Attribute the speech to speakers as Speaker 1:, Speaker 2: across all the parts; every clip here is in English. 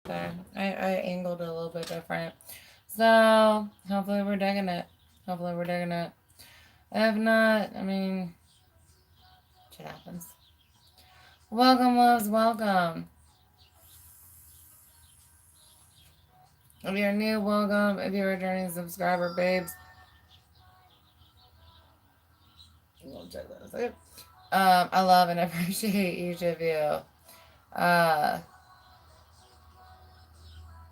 Speaker 1: there. I angled it a little bit different. So hopefully we're digging it. Hopefully we're digging it. If not, I mean, shit happens. Welcome, loves, welcome. If you're new, welcome. If you're a returning subscriber, babes, we'll check this. I love and appreciate each of you. Uh,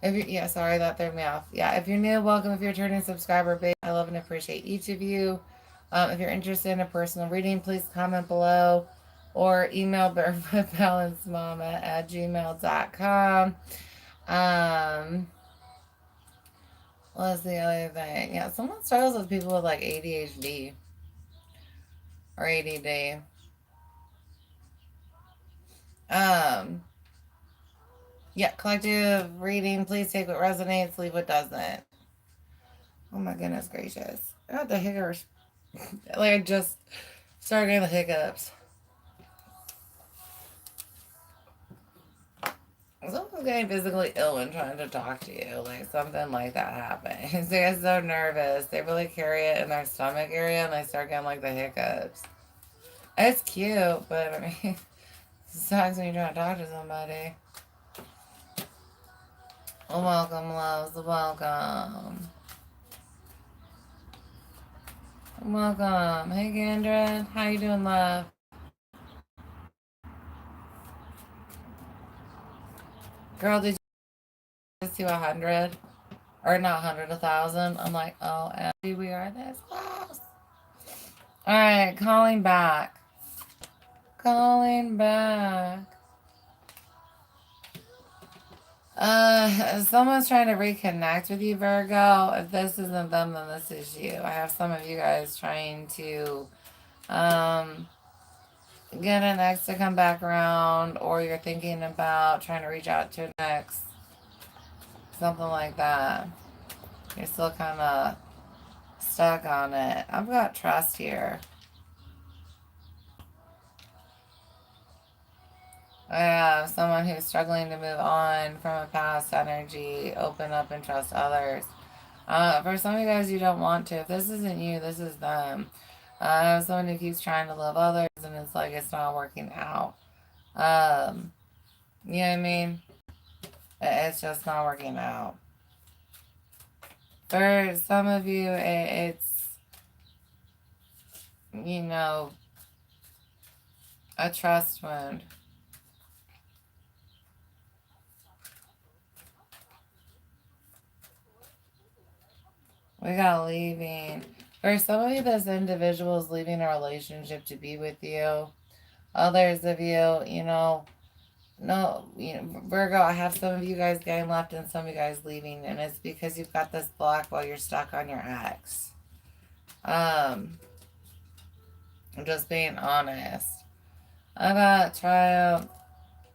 Speaker 1: if you, yeah, sorry, that threw me off. Yeah, if you're new, welcome. If you're a returning subscriber, babe, I love and appreciate each of you. If you're interested in a personal reading, please comment below or email barefootbalancedmama@gmail.com. Um, what's the other thing? Yeah, someone struggles with people with like ADHD or ADD. Um, yeah, collective reading. Please take what resonates, leave what doesn't. Oh my goodness gracious! I got the hiccups. Like I just started getting the hiccups. Someone's getting physically ill and trying to talk to you. Like something like that happens. They get so nervous. They really carry it in their stomach area and they start getting like the hiccups. It's cute, but I mean, it sucks when you're trying to talk to somebody. Welcome, loves. Welcome. Welcome. Hey, Gandra. How you doing, love? Girl, did you just do 100? Or not 100, 1,000? I'm like, oh, Abby, we are this close. All right, calling back. Calling back. Someone's trying to reconnect with you, Virgo. If this isn't them, then this is you. I have some of you guys trying to um, get an ex to come back around, or you're thinking about trying to reach out to an ex. Something like that. You're still kind of stuck on it. I've got trust here. I have someone who's struggling to move on from a past energy, open up and trust others. For some of you guys, you don't want to. If this isn't you, this is them. I have someone who keeps trying to love others, and it's like it's not working out. You know what I mean? It's just not working out. For some of you, it's, you know, a trust wound. We got leaving. For some of you, this individual is leaving a relationship to be with you. Others of you, you know, no, you know, Virgo, I have some of you guys getting left and some of you guys leaving, and it's because you've got this block while you're stuck on your ex. I'm just being honest. I got triumph,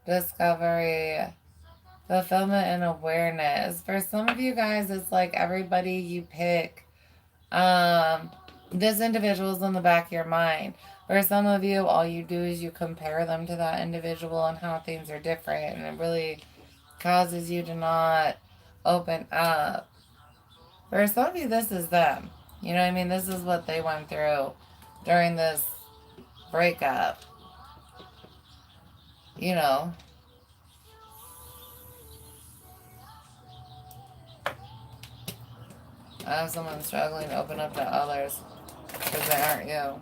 Speaker 1: discovery, fulfillment, and awareness. For some of you guys, it's like everybody you pick, um, this individual is in the back of your mind. For some of you, all you do is you compare them to that individual and how things are different, and it really causes you to not open up. For some of you, this is them. You know what I mean? This is what they went through during this breakup. You know, I have someone struggling to open up to others because they aren't you.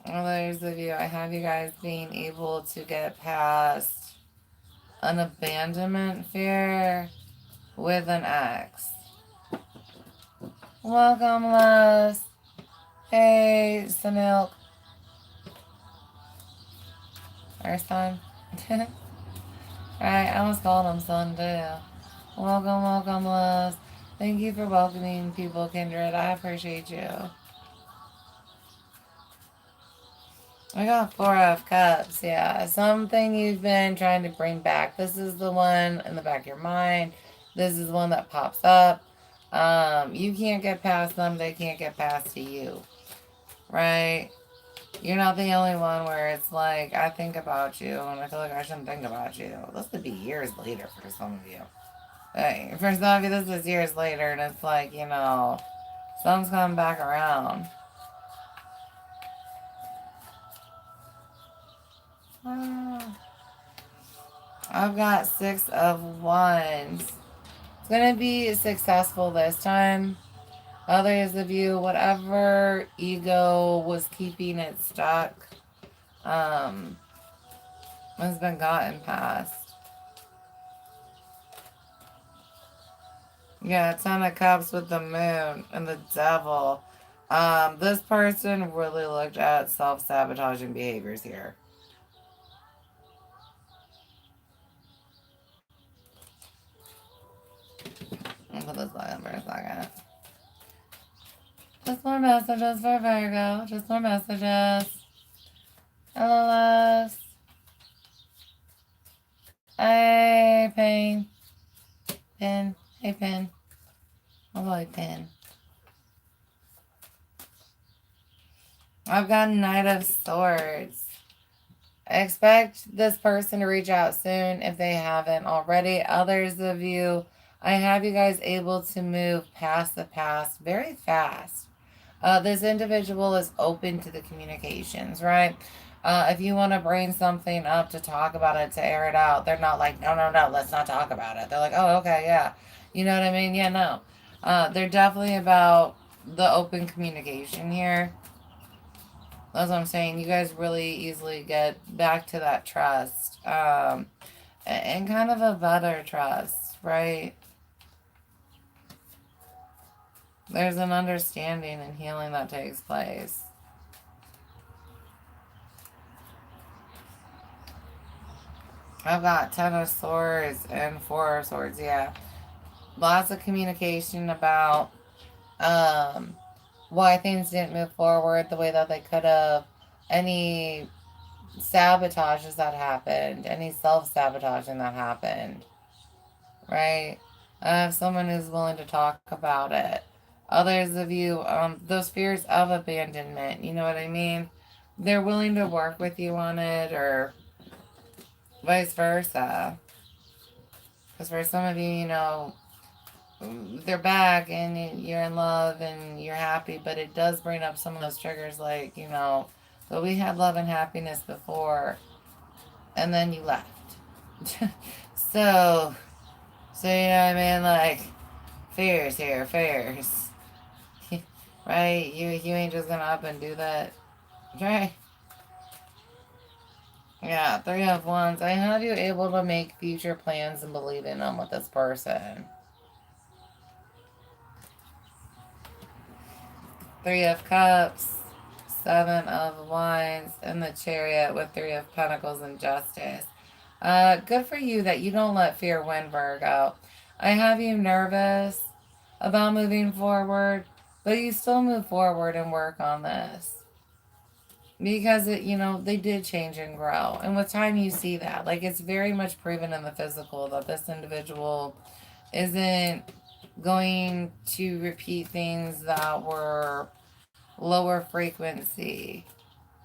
Speaker 1: Others of you, I have you guys being able to get past an abandonment fear with an ex. Welcome, Les. Hey, Sanil. Our son. Alright, I almost called him son too. Welcome, welcome, Les. Thank you for welcoming people, Kindred. I appreciate you. I got 4 of Cups, yeah. Something you've been trying to bring back. This is the one in the back of your mind. This is the one that pops up. You can't get past them. They can't get past to you. right? You're not the only one where it's like, I think about you and I feel like I shouldn't think about you. This could be years later for some of you. Hey, for some of you, this is years later, and it's like, something's coming back around. Ah, I've got 6 of Wands. It's going to be successful this time. Others of you, whatever ego was keeping it stuck, um, has been gotten past. Yeah, 10 of Cups with the Moon and the Devil. This person really looked at self-sabotaging behaviors here. I'll put this back in for a second. Just more messages for Virgo. Just more messages. Hello, loves. Hey, Pain. Pin. Hey, Pin. Hello, Pin. I've got Knight of Swords. Expect this person to reach out soon if they haven't already. Others of you, I have you guys able to move past the past very fast. This individual is open to the communications, right? If you want to bring something up to talk about it, to air it out, they're not like, no, no, no, let's not talk about it. They're like, oh, okay, yeah. You know what I mean? Yeah, no. They're definitely about the open communication here. That's what I'm saying. You guys really easily get back to that trust. And kind of a better trust, right? There's an understanding and healing that takes place. I've got 10 of Swords and 4 of Swords, yeah. Lots of communication about why things didn't move forward the way that they could have. Any sabotages that happened, any self-sabotaging that happened, right? I have someone who's willing to talk about it. Others of you, those fears of abandonment, you know what I mean? They're willing to work with you on it, or vice versa. Because for some of you, they're back and you're in love and you're happy, but it does bring up some of those triggers, like, but we had love and happiness before, and then you left. so, so you know what I mean? Like, fears here, fears. Right? You ain't just gonna up and do that. Right? Yeah, 3 of Wands. I have you able to make future plans and believe in them with this person. 3 of Cups, 7 of Wands, and the Chariot with 3 of Pentacles and Justice. Good for you that you don't let fear win, Virgo. I have you nervous about moving forward, but you still move forward and work on this. Because they did change and grow. And with time you see that. Like, it's very much proven in the physical that this individual isn't going to repeat things that were lower frequency.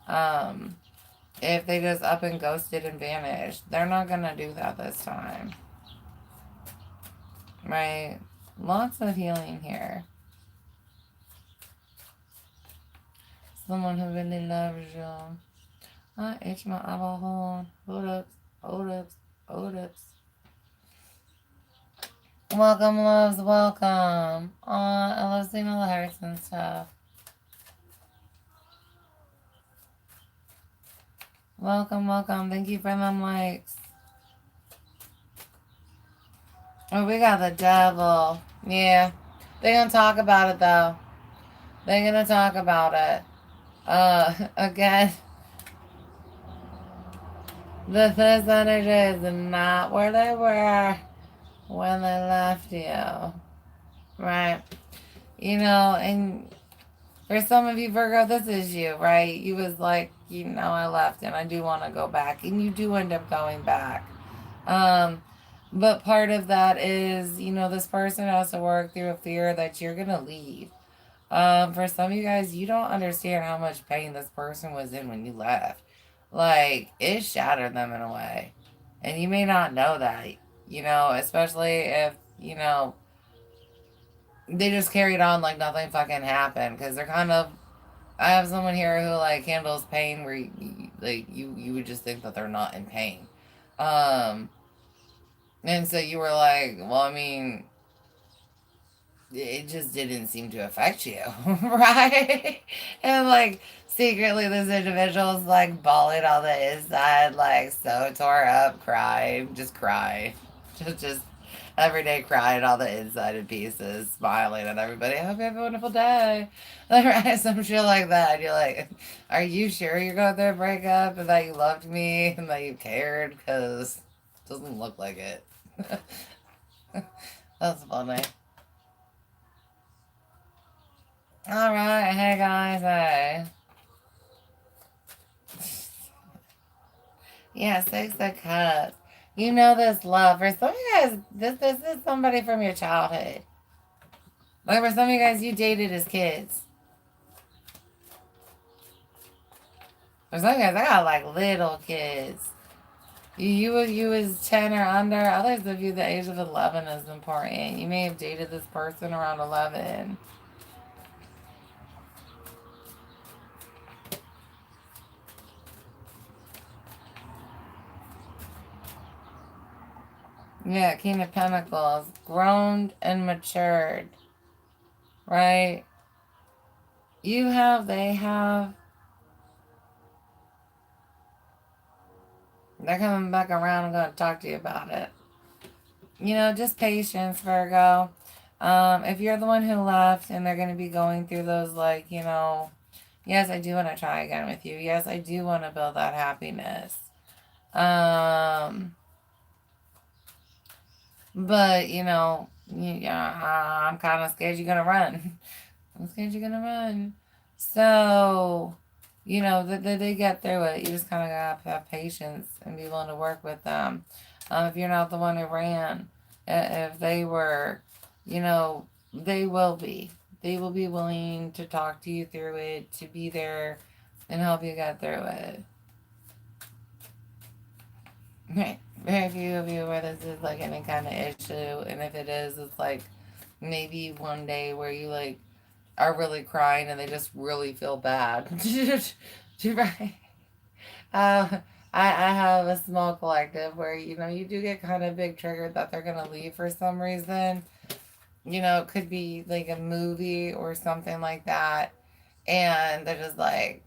Speaker 1: If they just up and ghosted and vanished, they're not gonna do that this time. Right? Lots of healing here. Someone who really loves you. I itch my eyeball hole. Hold up. Hold up. Hold up. Welcome, loves. Welcome. I love seeing all the hearts and stuff. Welcome, welcome. Thank you for them likes. Oh, we got the Devil. Yeah. They're gonna talk about it, though. They're gonna talk about it. Again, this energy is not where they were when they left you. Right? And for some of you, Virgo, this is you, right? You was like, I left and I do want to go back. And you do end up going back. But part of that is, this person has to work through a fear that you're going to leave. For some of you guys, you don't understand how much pain this person was in when you left. Like, it shattered them in a way. And you may not know that, especially if, they just carried on like nothing fucking happened. Because they're kind of, I have someone here who, like, handles pain where, you would just think that they're not in pain. Um, and so you were like, well, I mean, it just didn't seem to affect you, right? And like secretly, this individual's like bawling on the inside, like so tore up, crying, just crying, just every day crying all the inside in pieces, smiling at everybody. I hope you have a wonderful day. Like, right, some shit like that. And you're like, are you sure you're going through a breakup and that you loved me and that you cared? Because it doesn't look like it. That's funny. All right, hey guys, hey. Yeah, 6 of Cups. You know this love. For some of you guys, this is somebody from your childhood. Like for some of you guys, you dated as kids. For some of you guys, I got like little kids. You was 10 or under. Others of you, the age of 11 is important. You may have dated this person around 11. Yeah, King of Pentacles. Grown and matured. Right? You have, they have. They're coming back around and going to talk to you about it. Just patience, Virgo. If you're the one who left and they're going to be going through those, like, yes, I do want to try again with you. Yes, I do want to build that happiness. But, I'm kind of scared you're going to run. I'm scared you're going to run. So, they get through it. You just kind of got to have patience and be willing to work with them. If you're not the one who ran, if they were, they will be. They will be willing to talk to you through it, to be there and help you get through it. Right. Very few of you where this is like any kind of issue. And if it is, it's like maybe one day where you like are really crying and they just really feel bad. Right. Uh, I have a small collective where, you do get kind of big triggered that they're going to leave for some reason. It could be like a movie or something like that. And they're just like,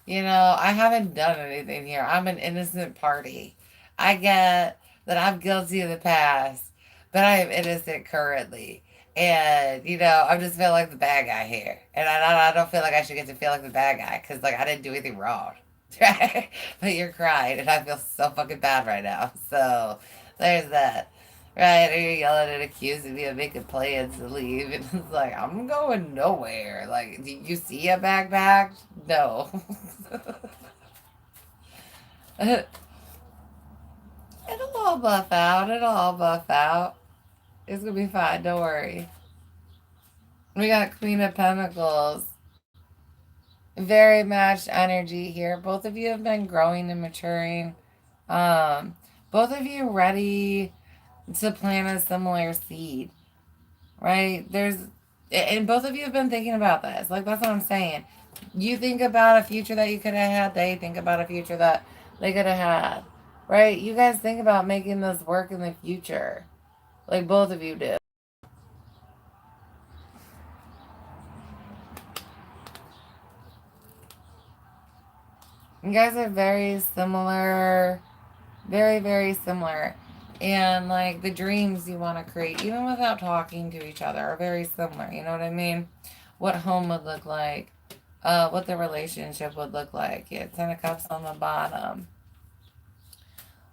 Speaker 1: I haven't done anything here. I'm an innocent party. I get that I'm guilty of the past, but I am innocent currently. And, I'm just feeling like the bad guy here. And I don't feel like I should get to feel like the bad guy because, like, I didn't do anything wrong. Right? But you're crying, and I feel so fucking bad right now. So, there's that. Right? Or you're yelling and accusing me of making plans to leave. And it's like, I'm going nowhere. Like, do you see a backpack? No. It'll all buff out. It'll all buff out. It's gonna be fine. Don't worry. We got Queen of Pentacles. Very matched energy here. Both of you have been growing and maturing. Um, both of you ready to plant a similar seed, right? And both of you have been thinking about this. Like, that's what I'm saying. You think about a future that you could have had. They think about a future that they could have had, right? You guys think about making this work in the future. Like, both of you do. You guys are very similar, very, very similar. And like the dreams you want to create, even without talking to each other, are very similar. You know what I mean? What home would look like, what the relationship would look like. Yeah, 10 of Cups on the bottom.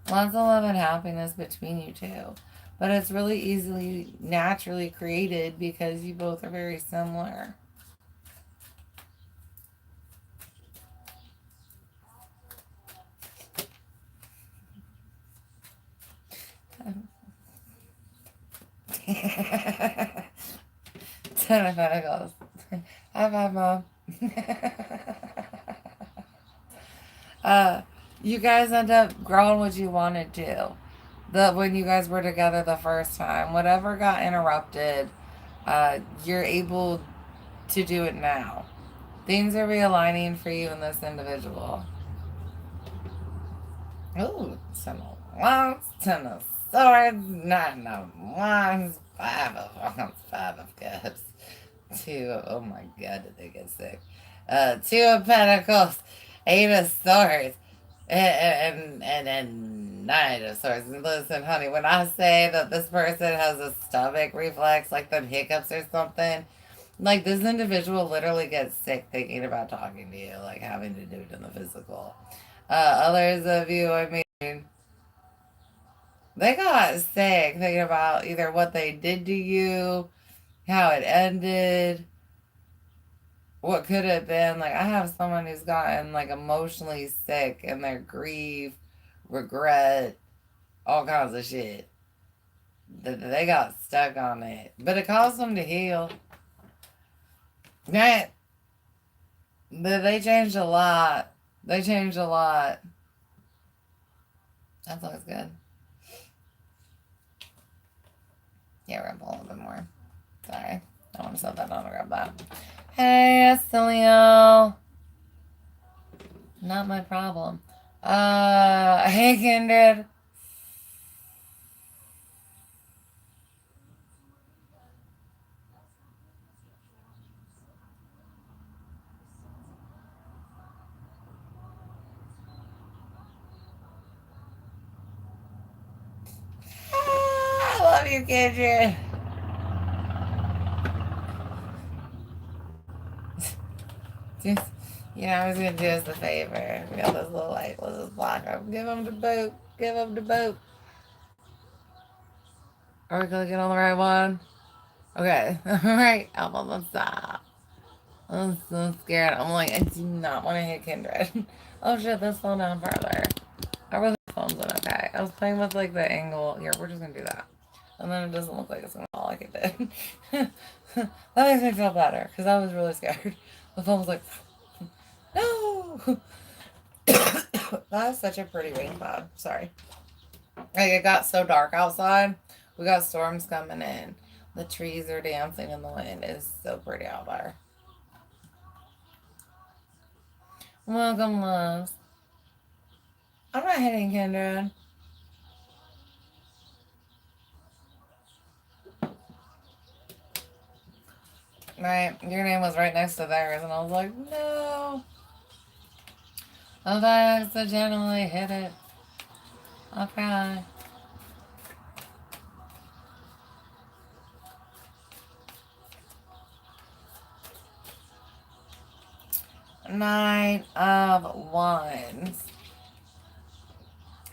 Speaker 1: Lots of love and happiness between you two. But it's really easily, naturally created because you both are very similar. Ten of Pentacles. High five, Mom. uh, you guys end up growing what you wanted to. When you guys were together the first time, whatever got interrupted, you're able to do it now. Things are realigning for you and this individual. Ooh, 10 of wands, 10 of swords, 9 of wands, 5 of wands, 5 of cups, 2 of, oh my god, did they get sick? 2 of pentacles, 8 of swords, and 9 of swords. And listen, honey, when I say that this person has a stomach reflex, like them hiccups or something, like this individual literally gets sick thinking about talking to you, like having to do it in the physical. Others of you, I mean, they got sick thinking about either what they did to you, how it ended, what could have been. Like, I have someone who's gotten like emotionally sick in their grief, regret, all kinds of shit. They got stuck on it, but it caused them to heal. Right? They changed a lot. They changed a lot. That looks good. Yeah, we're gonna pull a little bit more. Sorry. I want to set that on and grab that. Hey, Celio. Not my problem. Hey, Kindred. I love you, Kindred. Just, I was gonna do us a favor. We got this little light. Let's just block him. Give him the boot. Give him the boot. Are we gonna get on the right one? Okay. All right. Alpha, stop. I'm so scared. I'm like, I do not want to hit Kindred. Oh shit, this fell down further. I really phone's in okay. I was playing with like the angle. Here, we're just gonna do that. And then it doesn't look like it's gonna fall like it did. That makes me feel better because I was really scared. The phone was like, no. That is such a pretty rain cloud. Sorry. Like it got so dark outside. We got storms coming in. The trees are dancing in the wind. It's so pretty out there. Welcome, loves. I'm not hitting Kendra. Right, your name was right next to theirs, and I was like, no. If I accidentally hit it, I'll cry. Nine of Wands.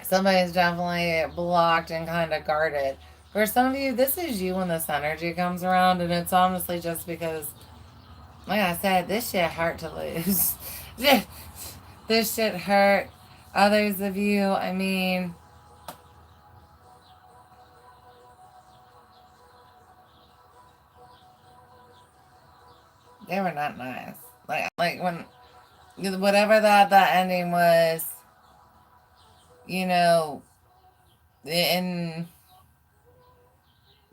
Speaker 1: Somebody's definitely blocked and kind of guarded. For some of you, this is you when this energy comes around, and it's honestly just because, like I said, this shit hurt to lose. This shit hurt. Others of you, I mean, they were not nice. Like when whatever that ending was, you know, and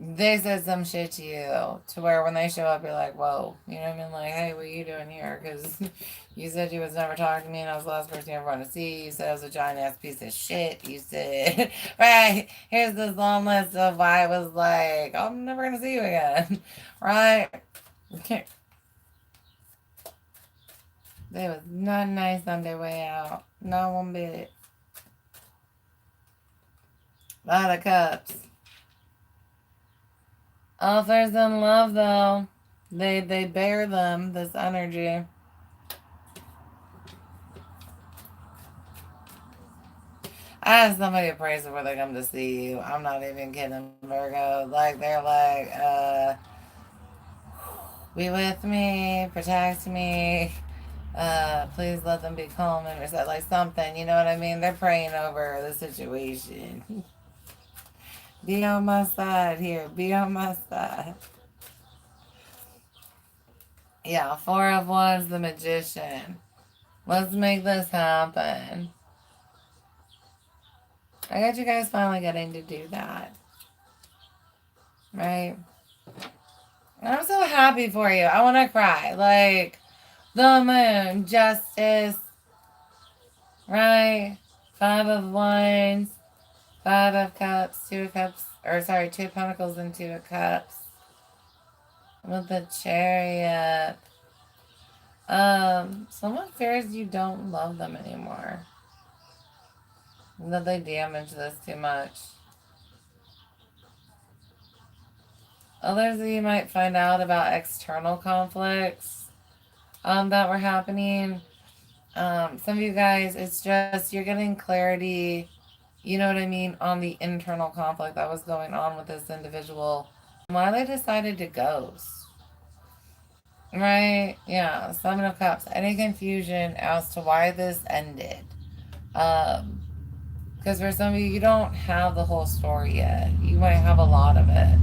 Speaker 1: they said some shit to you to where when they show up, you're like, whoa, you know what I mean? Like, hey, what are you doing here? Because you said you was never talking to me and I was the last person you ever want to see. You said I was a giant ass piece of shit. You said, right, here's this long list of why I was like, I'm never going to see you again. Right? Okay. They was not nice on their way out. Not one bit. A lot of cups. Authors in love, though. They bear them, this energy. I had somebody to praise before they come to see you. I'm not even kidding, Virgo. Like, they're like, be with me, protect me. Please let them be calm and reset. Like something, you know what I mean? They're praying over the situation. Be on my side here. Be on my side. Yeah, Four of Wands, the Magician. Let's make this happen. I got you guys finally getting to do that. Right? And I'm so happy for you. I want to cry. Like, the moon, justice, right? Five of Wands, Five of Cups, Two of Cups, or sorry, Two of Pentacles and Two of Cups. With the Chariot. Someone fears you don't love them anymore. That they damage this too much. Others of you might find out about external conflicts that were happening. Some of you guys, it's just you're getting clarity, you know what I mean, on the internal conflict that was going on with this individual. Why they decided to ghost. Right? Yeah, Seven of Cups. Any confusion as to why this ended. Because for some of you, you don't have the whole story yet. You might have a lot of it.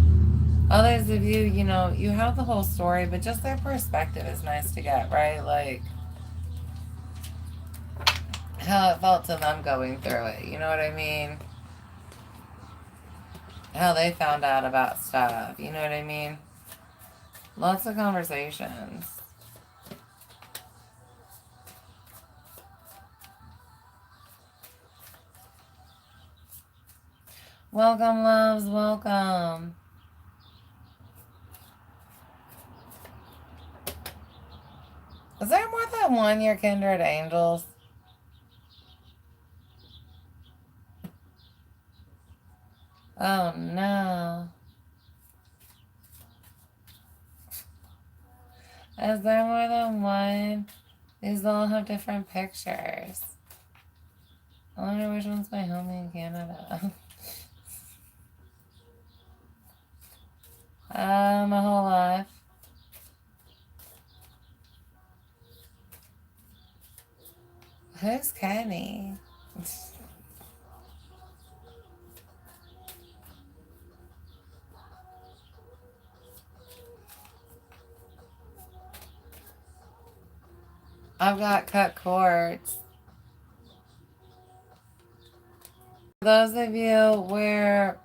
Speaker 1: Others of you, you know, you have the whole story, but just their perspective is nice to get, right? Like, how it felt to them going through it. You know what I mean? How they found out about stuff. You know what I mean? Lots of conversations. Welcome, loves. Welcome. Is there more than one your kindred angels? Oh, no. Is there more than one? These all have different pictures. I wonder which one's my homie in Canada. My whole life. Who's Kenny? I've got cut cords. For those of you where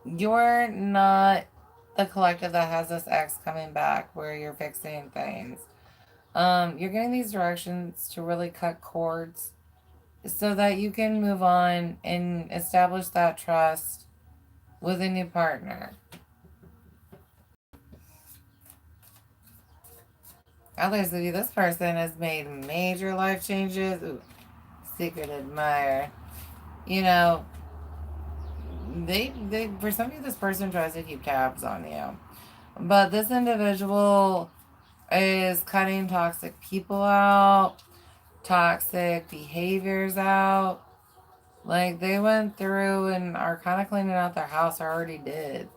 Speaker 1: you're not the collective that has this ex coming back, where you're fixing things, you're getting these directions to really cut cords so that you can move on and establish that trust with a new partner. Others of you, this person has made major life changes. Ooh, secret admirer. You know, they for some of you, this person tries to keep tabs on you. But this individual is cutting toxic people out, toxic behaviors out. Like, they went through and are kind of cleaning out their house, or already did.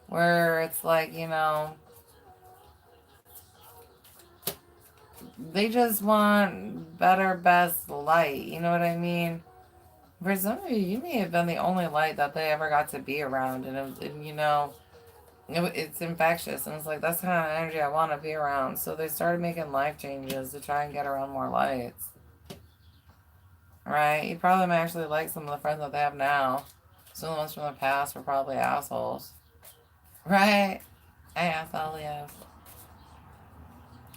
Speaker 1: Where it's like, you know, they just want better, best light. You know what I mean? For some of you, you may have been the only light that they ever got to be around. And you know, it's infectious. And it's like, that's the kind of energy I want to be around. So they started making life changes to try and get around more lights. Right? You probably might actually like some of the friends that they have now. Some of the ones from the past were probably assholes. Right? Assholes.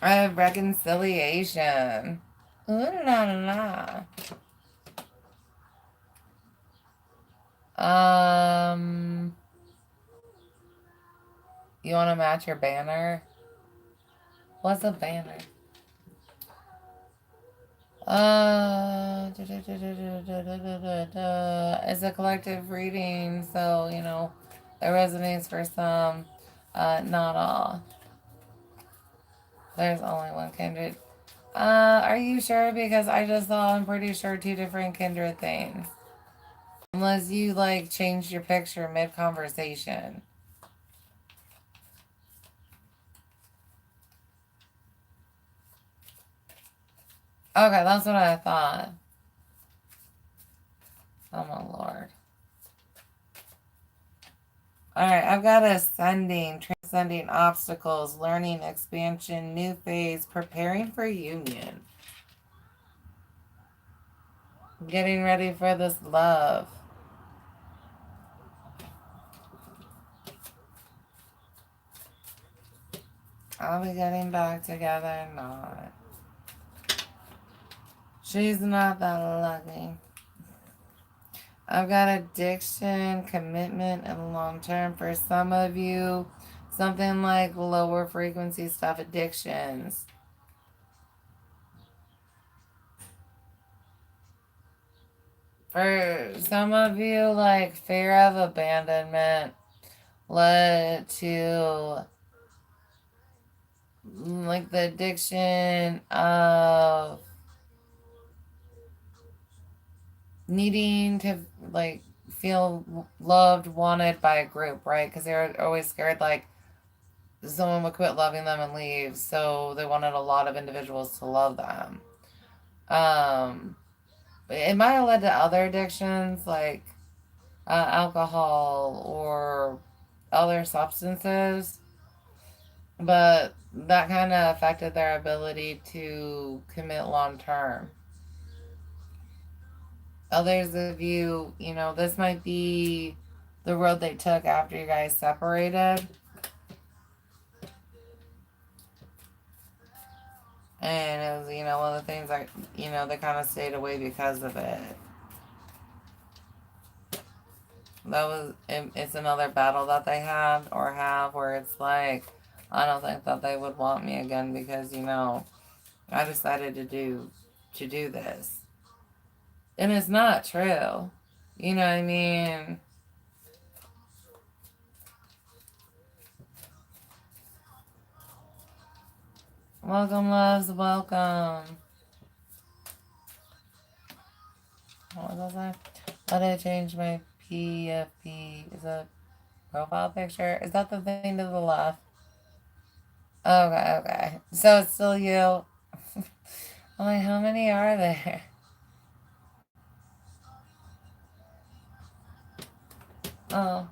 Speaker 1: Reconciliation. Ooh la la. You want to match your banner? What's a banner? It's a collective reading, so, you know, it resonates for some, not all. There's only one kindred. Are you sure? Because I just saw, I'm pretty sure, two different kindred things. Unless you, like, changed your picture mid-conversation. Okay, that's what I thought. Oh, my Lord. Alright, I've got ascending, transcending obstacles, learning, expansion, new phase, preparing for union, getting ready for this love. I'll be getting back together. Not. She's not that lucky. I've got addiction, commitment, and long term. For some of you, something like lower frequency stuff, addictions. For some of you, like fear of abandonment led to like the addiction of needing to like feel loved, wanted by a group, right? Because they're always scared like someone would quit loving them and leave, so they wanted a lot of individuals to love them. Um, it might have led to other addictions like alcohol or other substances, but that kind of affected their ability to commit long term. Others of you, this might be the road they took after you guys separated. And it was, one of the things that, they kind of stayed away because of it. It's another battle that they had or have where it's like, I don't think that they would want me again because, I decided to do this. And it's not true. You know what I mean? Welcome, loves, welcome. What was that? How did I change my PFP? Is that profile picture? Is that the thing to the left? Okay. So it's still you. I'm like, how many are there? Oh.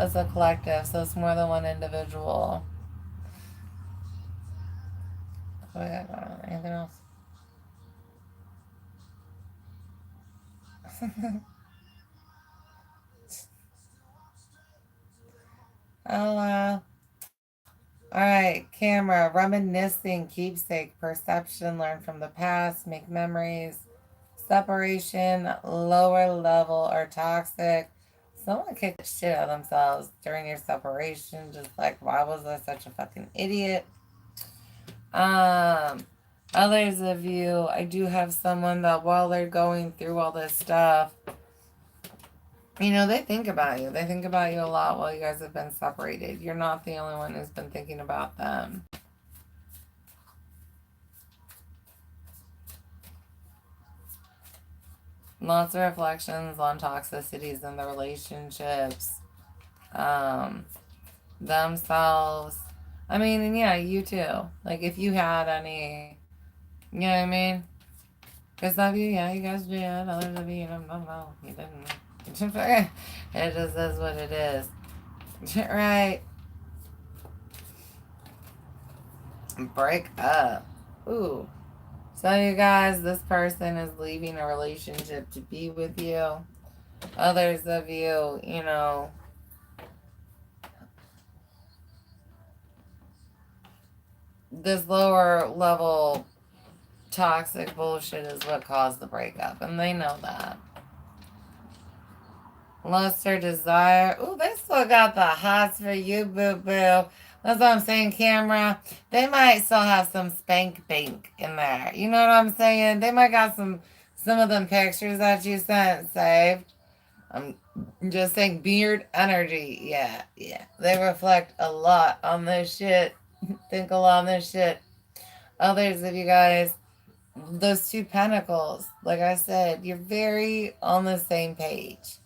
Speaker 1: It's a collective, so it's more than one individual. What do we got? Anything else? Oh wow. Alright, camera, reminiscing, keepsake, perception, learn from the past, make memories, separation, lower level or toxic. Someone kicked the shit out of themselves during your separation, just like, why was I such a fucking idiot? Um, Others of you, I do have someone that while they're going through all this stuff, they think about you. They think about you a lot while you guys have been separated. You're not the only one who's been thinking about them. Lots of reflections on toxicities in the relationships, themselves. I mean, and yeah, you too. Like, if you had any, you know what I mean? Because some of you, yeah, you guys did. Others of you, no, you didn't. It just is what it is. Right. Break up. Ooh. So, you guys, this person is leaving a relationship to be with you. Others of you, this lower level toxic bullshit is what caused the breakup, and they know that. Lust or desire. Ooh, they still got the hots for you, boo boo. That's what I'm saying, camera. They might still have some spank bank in there. You know what I'm saying? They might got some of them pictures that you sent saved. I'm just saying beard energy. Yeah. They reflect a lot on this shit. Think a lot on this shit. Others of you guys, those two pentacles, like I said, you're very on the same page.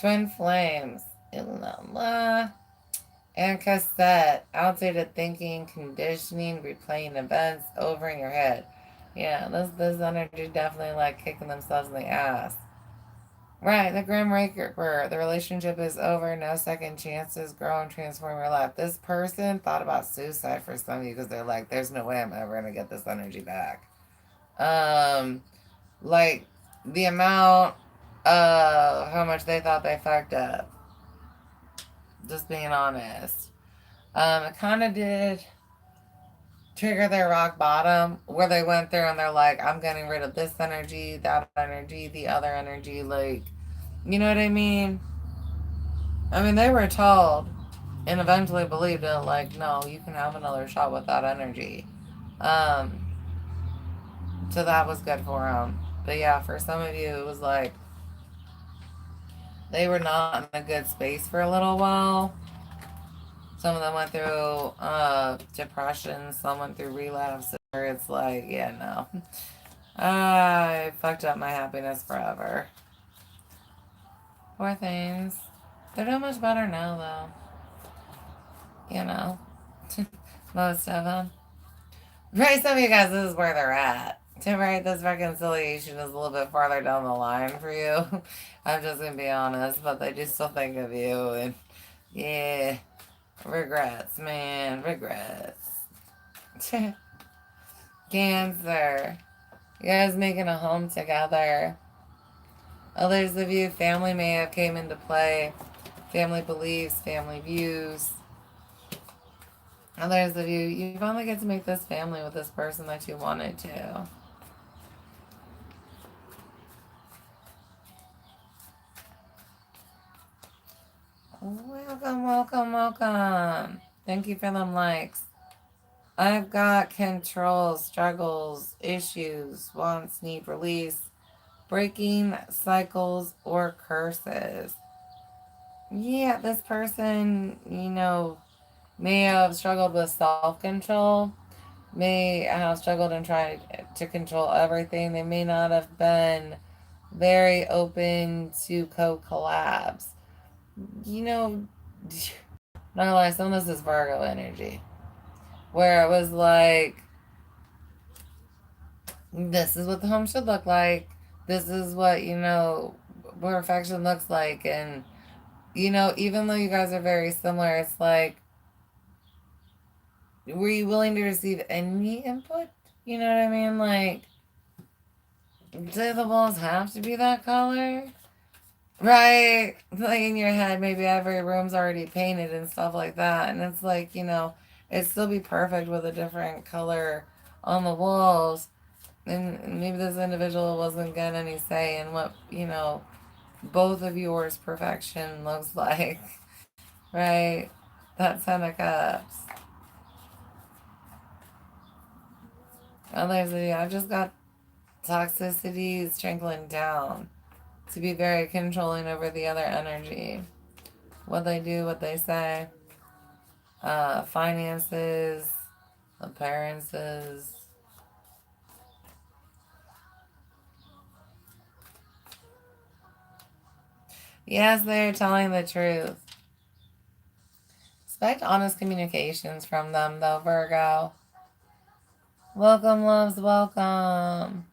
Speaker 1: Twin flames. And cassette, outdated thinking, conditioning, replaying events over in your head. Yeah, this energy definitely like kicking themselves in the ass. Right, the Grim Reaper. The relationship is over. No second chances. Grow and transform your life. This person thought about suicide for some of you because they're like, "There's no way I'm ever gonna get this energy back." Um, like the amount of how much they thought they fucked up. Just being honest. It kind of did trigger their rock bottom where they went through and they're like, "I'm getting rid of this energy, that energy, the other energy." Like, you know what I mean? I mean, they were told and eventually believed it, like, no, you can have another shot with that energy. Um, so that was good for them. But yeah, for some of you, it was like they were not in a good space for a little while. Some of them went through depression, some went through relapse. Where it's like, yeah, no. I fucked up my happiness forever. Poor things. They're doing much better now, though. You know, most of them. Right, some of you guys, this is where they're at. Right, this reconciliation is a little bit farther down the line for you. I'm just gonna be honest, but they do still think of you, and yeah, regrets, man, regrets. Cancer, you guys making a home together. Others of you, family may have came into play, family beliefs, family views. Others of you, you finally get to make this family with this person that you wanted to. Welcome, welcome, welcome. Thank you for them likes. I've got control, struggles, issues, wants, need release, breaking cycles or curses. Yeah, this person, may have struggled with self control, may have struggled and tried to control everything. They may not have been very open to co collabs. You know, not gonna lie, some of this is Virgo energy. Where it was like, this is what the home should look like. This is what, perfection looks like. And, even though you guys are very similar, it's like, were you willing to receive any input? You know what I mean? Like, do the walls have to be that color? Right? Like in your head, maybe every room's already painted and stuff like that. And it's like, it'd still be perfect with a different color on the walls. And maybe this individual wasn't getting any say in what, both of yours perfection looks like. Right? That Ten of Cups. Others of you, I've just got toxicity is trickling down to be very controlling over the other energy. What they do, what they say. Finances, appearances. Yes, they're telling the truth. Expect honest communications from them, though, Virgo. Welcome, loves, welcome.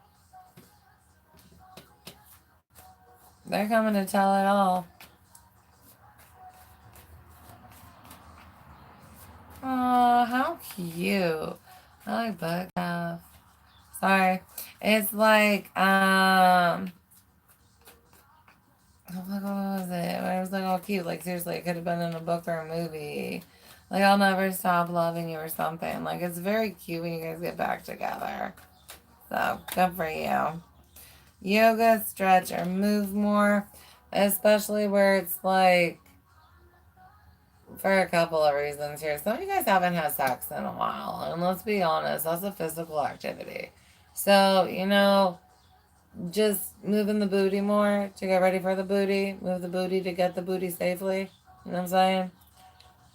Speaker 1: They're coming to tell it all. Oh, how cute. I like book stuff. Sorry. It's like, what was it? It was like all cute. Like, seriously, it could have been in a book or a movie. Like, I'll never stop loving you or something. Like, it's very cute when you guys get back together. So, good for you. Yoga, stretch, or move more. Especially where it's like, for a couple of reasons here. Some of you guys haven't had sex in a while. And let's be honest, that's a physical activity. So, just moving the booty more to get ready for the booty. Move the booty to get the booty safely. You know what I'm saying?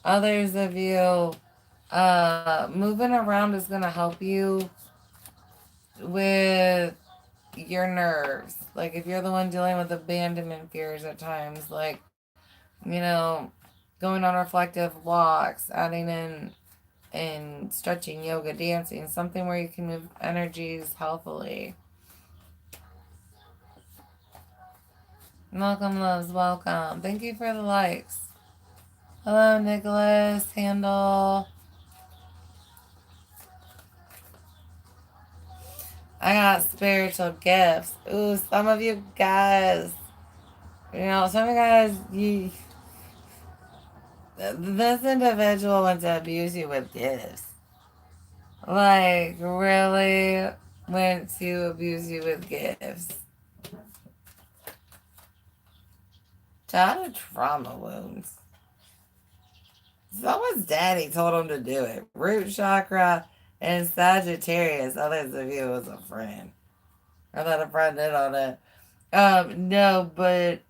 Speaker 1: Others of you, moving around is going to help you with your nerves. Like if you're the one dealing with abandonment fears at times, like, you know, going on reflective walks, adding in and stretching, yoga, dancing, something where you can move energies healthily. Welcome, loves, welcome. Thank you for the likes. Hello, Nicholas, Handel. I got spiritual gifts. Ooh, some of you guys, some of you guys, this individual wants to abuse you with gifts. Like, really went to abuse you with gifts. Child of trauma wounds. Someone's daddy told him to do it. Root chakra and Sagittarius. Others of you was a friend. I thought a friend did on it. No, but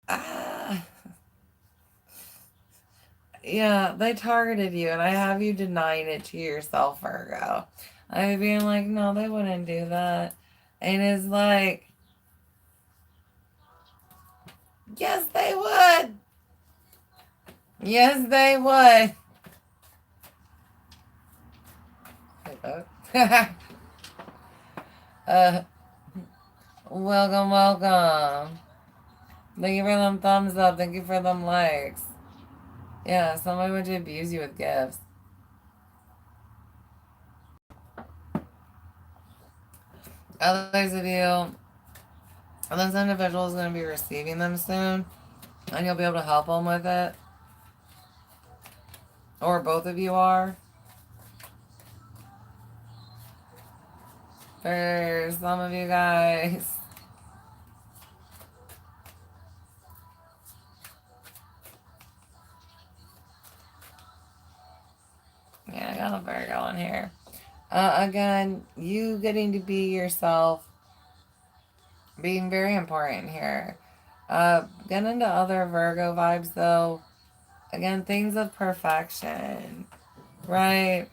Speaker 1: uh, yeah, they targeted you, and I have you denying it to yourself, Virgo. I being like, no, they wouldn't do that, and it's like, yes, they would. Yes, they would. uh, welcome, welcome. Thank you for them thumbs up. Thank you for them likes. Yeah, somebody would abuse you with gifts. Others of you, this individual is going to be receiving them soon, and you'll be able to help them with it. Or both of you are. For some of you guys. Yeah, I got a Virgo in here. Again, you getting to be yourself, being very important here. Getting into other Virgo vibes though. Again, things of perfection, right?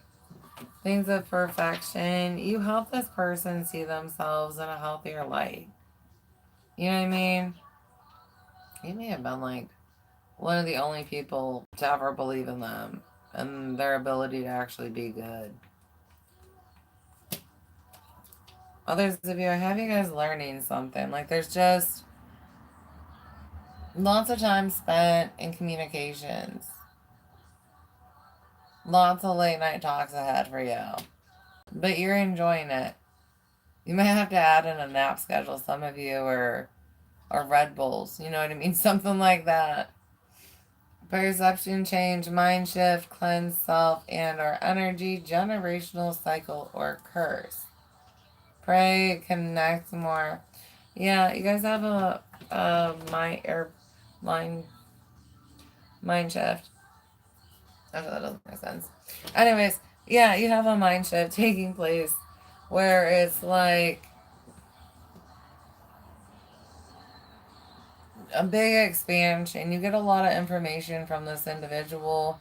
Speaker 1: Things of perfection. You help this person see themselves in a healthier light. You know what I mean? You may have been like one of the only people to ever believe in them and their ability to actually be good. Others of you, I have you guys learning something. Like there's just lots of time spent in communications. Lots of late night talks ahead for you. But you're enjoying it. You might have to add in a nap schedule, some of you, or Red Bulls. You know what I mean? Something like that. Perception change, mind shift, cleanse self and or energy, generational cycle or curse. Pray, connect more. Yeah, you guys have a mind mind shift. Actually, that doesn't make sense. Anyways, yeah, you have a mind shift taking place where it's like a big expansion. You get a lot of information from this individual,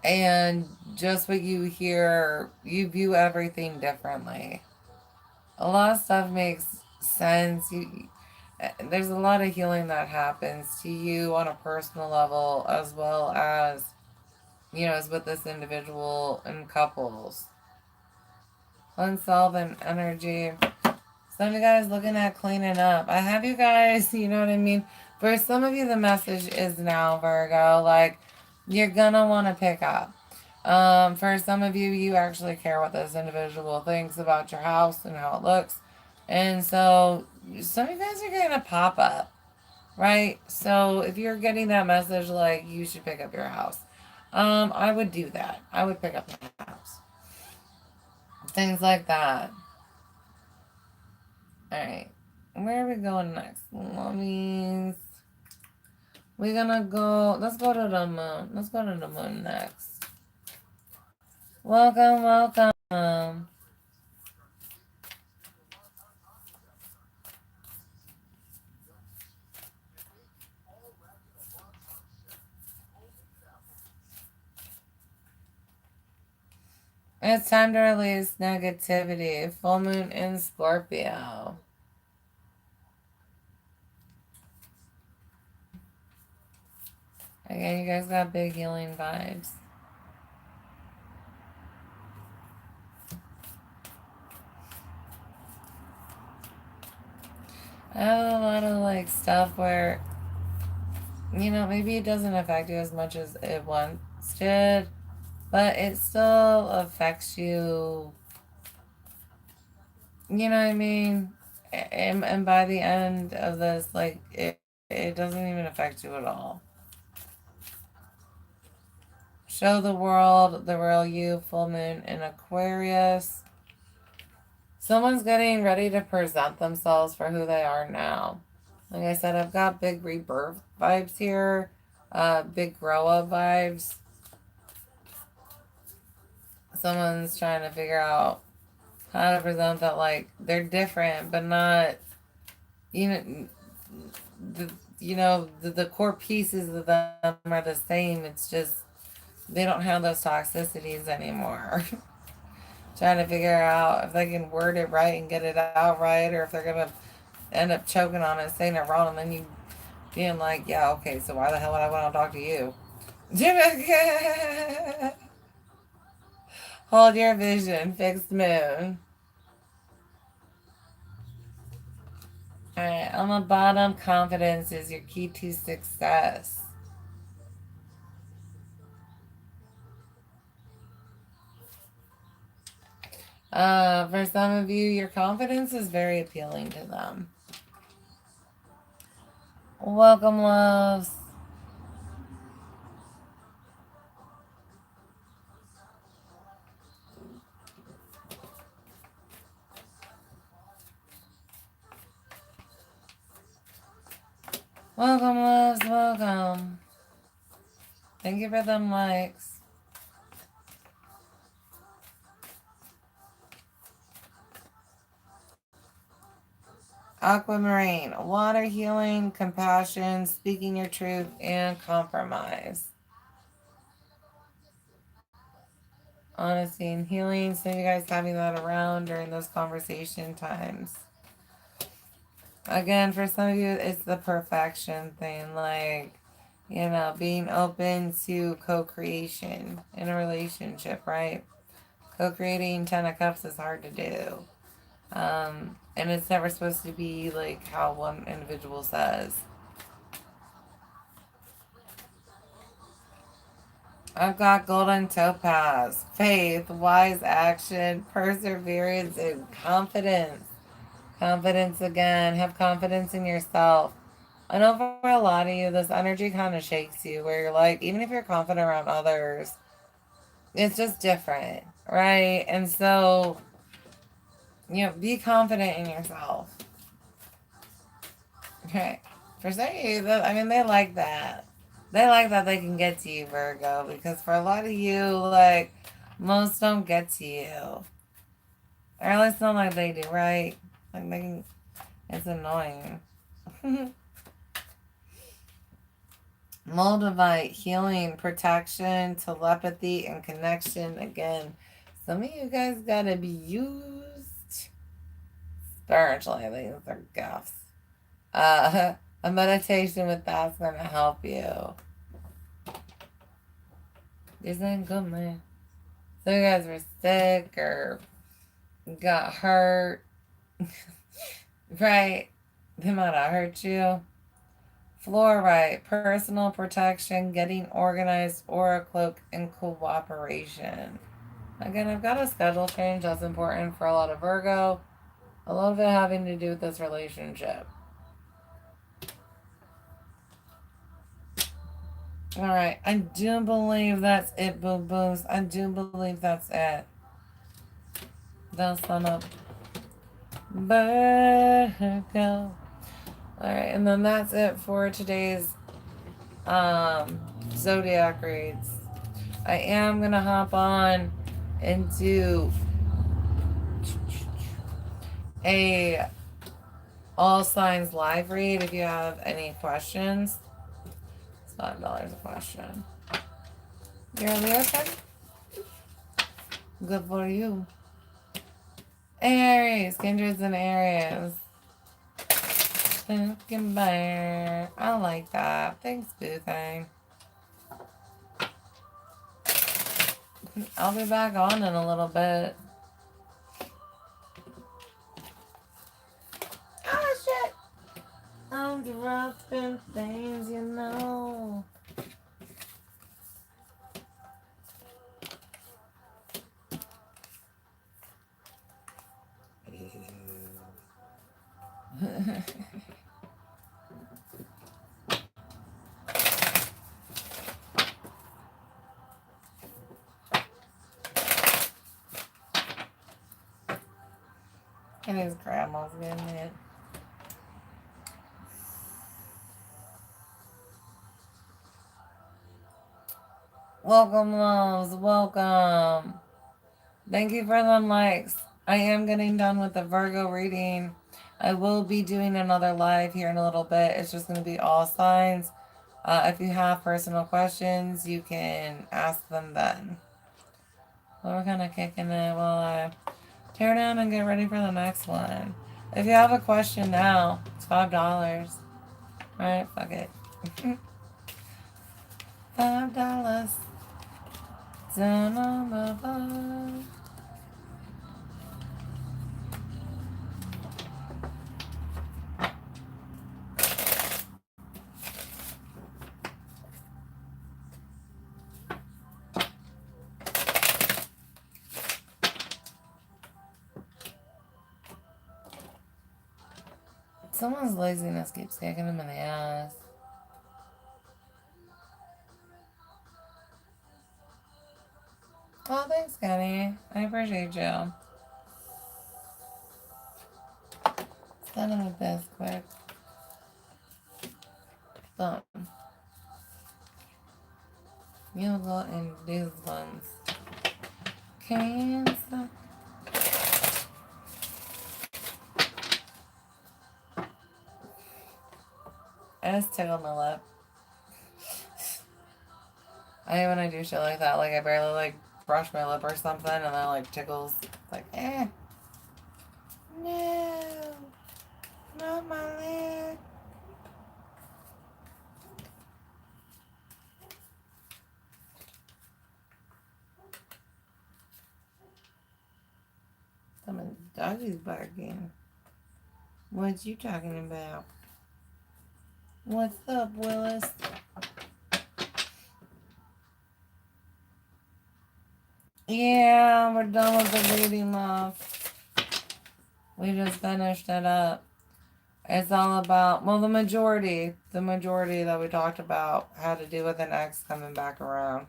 Speaker 1: and just what you hear, you view everything differently. A lot of stuff makes sense. There's a lot of healing that happens to you on a personal level, as well as, as with this individual and couples. Unsolved and energy. Some of you guys looking at cleaning up. I have you guys, you know what I mean? For some of you, the message is now, Virgo. Like, you're gonna want to pick up. For some of you, you actually care what this individual thinks about your house and how it looks. And so, some of you guys are gonna pop up, right? So, if you're getting that message, like, you should pick up your house, I would do that. I would pick up my house. Things like that. Alright. Where are we going next? Mummies. We're gonna go. Let's go to the moon. Let's go to the moon next. Welcome, welcome. It's time to release negativity. Full moon in Scorpio. Again, you guys got big healing vibes. I have a lot of like stuff where, you know, maybe it doesn't affect you as much as it once did, but it still affects you. You know what I mean? And by the end of this, like, it doesn't even affect you at all. Show the world the real you, full moon in Aquarius. Someone's getting ready to present themselves for who they are now. Like I said, I've got big rebirth vibes here, big grow up vibes. Someone's trying to figure out how to present that, like, they're different, but not, you know, the core pieces of them are the same. It's just they don't have those toxicities anymore. Trying to figure out if they can word it right and get it out right, or if they're gonna end up choking on it, saying it wrong, and then you being like, yeah, okay, so why the hell would I want to talk to you? Hold your vision, fixed moon. Alright, on the bottom, confidence is your key to success. For some of you, your confidence is very appealing to them. Welcome, loves. Welcome, loves. Welcome. Thank you for them likes. Aquamarine, water healing, compassion, speaking your truth, and compromise. Honesty and healing. So you guys having that around during those conversation times. Again, for some of you, it's the perfection thing. Like, you know, being open to co-creation in a relationship, right? Co-creating 10 of Cups is hard to do. And it's never supposed to be like how one individual says. I've got golden topaz, faith, wise action, perseverance, and confidence. Confidence again. Have confidence in yourself. I know for a lot of you, this energy kind of shakes you where you're like, even if you're confident around others, it's just different, right? And so, you know, be confident in yourself. Okay. For some of you, I mean, they like that. They like that they can get to you, Virgo, because for a lot of you, like, most don't get to you. Or at least not like they do, right? Like, they can, it's annoying. Moldavite, healing, protection, telepathy, and connection. Again, some of you guys gotta be used spiritually. These are gifts. A meditation with that's gonna help you. Isn't good, man. So you guys were sick or got hurt, right? They might have hurt you. Fluorite, personal protection, getting organized, aura cloak, and cooperation. Again, I've got a schedule change that's important for a lot of Virgo. A lot of it having to do with this relationship. Alright, I do believe that's it, boo boos. I do believe that's it. They'll sum up. Virgo. Alright, and then that's it for today's zodiac reads. I am gonna hop on and do a all signs live read if you have any questions. It's $5 a question. You're a Leo fan? Good for you. Aries, kindreds and Aries. Thinking bear. I like that. Thanks, boo thing. I'll be back on in a little bit. Oh, shit. I'm dropping things, you know. And his grandma's getting it. Welcome, loves. Welcome. Thank you for the likes. I am getting done with the Virgo reading. I will be doing another live here in a little bit. It's just going to be all signs. If you have personal questions, you can ask them then. Well, we're kind of kicking it while I tear down and get ready for the next one. If you have a question now, it's $5. Alright, fuck it. $5 down on the bar. Someone's laziness keeps kicking them in the ass. Oh, thanks, Kenny. I appreciate you. Send him with this quick. Boom. You'll go in these ones. Cancer. I just tickle my lip. I hate when I do shit like that. Like, I barely, like, brush my lip or something, and then, like, tickles. Like, eh. No. Not my lip. Some doggy's barking. What you talking about? What's up, Willis? Yeah, we're done with the reading, love. We just finished it up. It's all about, well, the majority that we talked about had to do with an ex coming back around.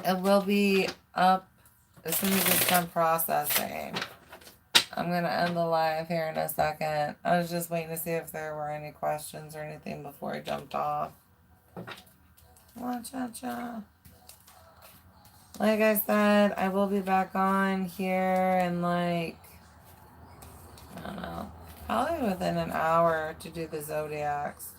Speaker 1: It will be up as soon as it's done processing. I'm going to end the live here in a second. I was just waiting to see if there were any questions or anything before I jumped off. Cha-cha. Like I said, I will be back on here in like, I don't know, probably within an hour to do the zodiacs.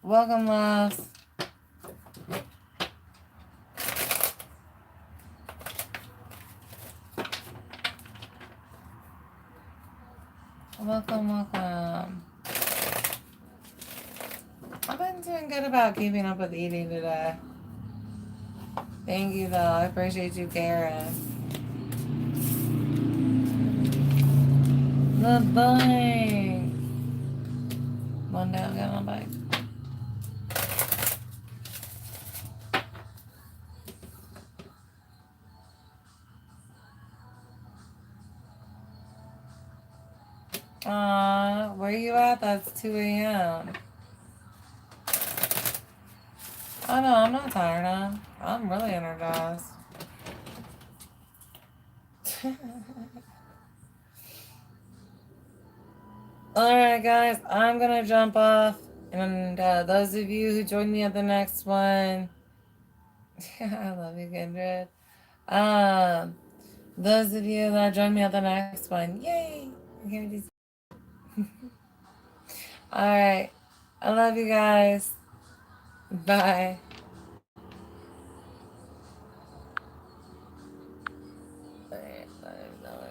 Speaker 1: Welcome, loves. Welcome. I've been doing good about keeping up with eating today. Thank you, though. I appreciate you, Karen. The bike. One day I'll get on a bike. Where you at? That's 2 a.m. Oh no, I'm not tired, I'm really energized. Alright, guys, I'm gonna jump off. And those of you who join me at the next one, I love you, Kindred. Um, those of you that join me at the next one, yay! Alright, I love you guys. Bye. Alright, $5.